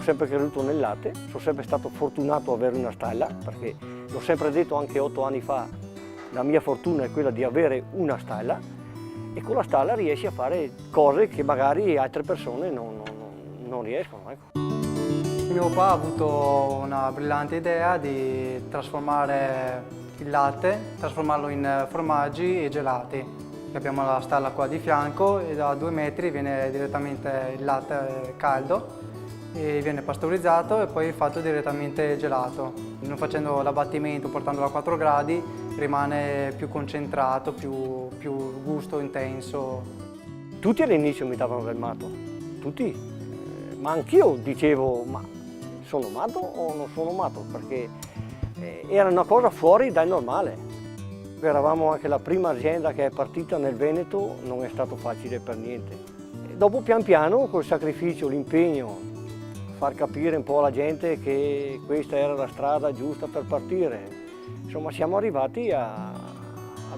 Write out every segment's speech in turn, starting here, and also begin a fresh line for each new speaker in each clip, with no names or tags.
sempre creduto nel latte, sono sempre stato fortunato ad avere una stalla, perché l'ho sempre detto anche 8 anni fa, la mia fortuna è quella di avere una stalla e con la stalla riesci a fare cose che magari altre persone non riescono. Ecco.
Mio papà ha avuto una brillante idea di trasformare il latte, trasformarlo in formaggi e gelati. Abbiamo la stalla qua di fianco e da 2 metri viene direttamente il latte caldo e viene pastorizzato e poi fatto direttamente gelato. Non facendo l'abbattimento, portandolo a 4 gradi, rimane più concentrato, più gusto intenso.
Tutti all'inizio mi davano del matto, tutti, ma anch'io dicevo, ma sono matto o non sono matto? Perché era una cosa fuori dal normale. Eravamo anche la prima azienda che è partita nel Veneto, non è stato facile per niente. E dopo pian piano, col sacrificio, l'impegno, far capire un po' alla gente che questa era la strada giusta per partire, insomma siamo arrivati a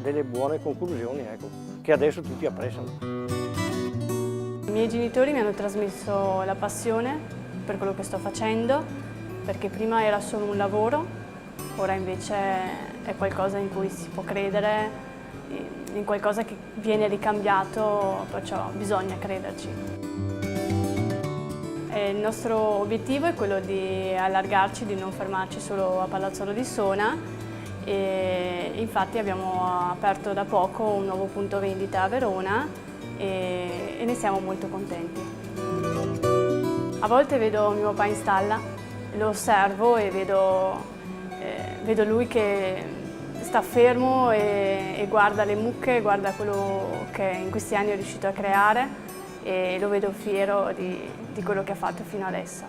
delle buone conclusioni, ecco, che adesso tutti apprezzano.
I miei genitori mi hanno trasmesso la passione per quello che sto facendo, perché prima era solo un lavoro, ora invece è qualcosa in cui si può credere, in qualcosa che viene ricambiato, perciò bisogna crederci. Il nostro obiettivo è quello di allargarci, di non fermarci solo a Palazzolo di Sona e infatti abbiamo aperto da poco un nuovo punto vendita a Verona e ne siamo molto contenti. A volte vedo mio papà in stalla, lo osservo e vedo lui che sta fermo e guarda le mucche, guarda quello che in questi anni è riuscito a creare e lo vedo fiero di quello che ha fatto fino adesso.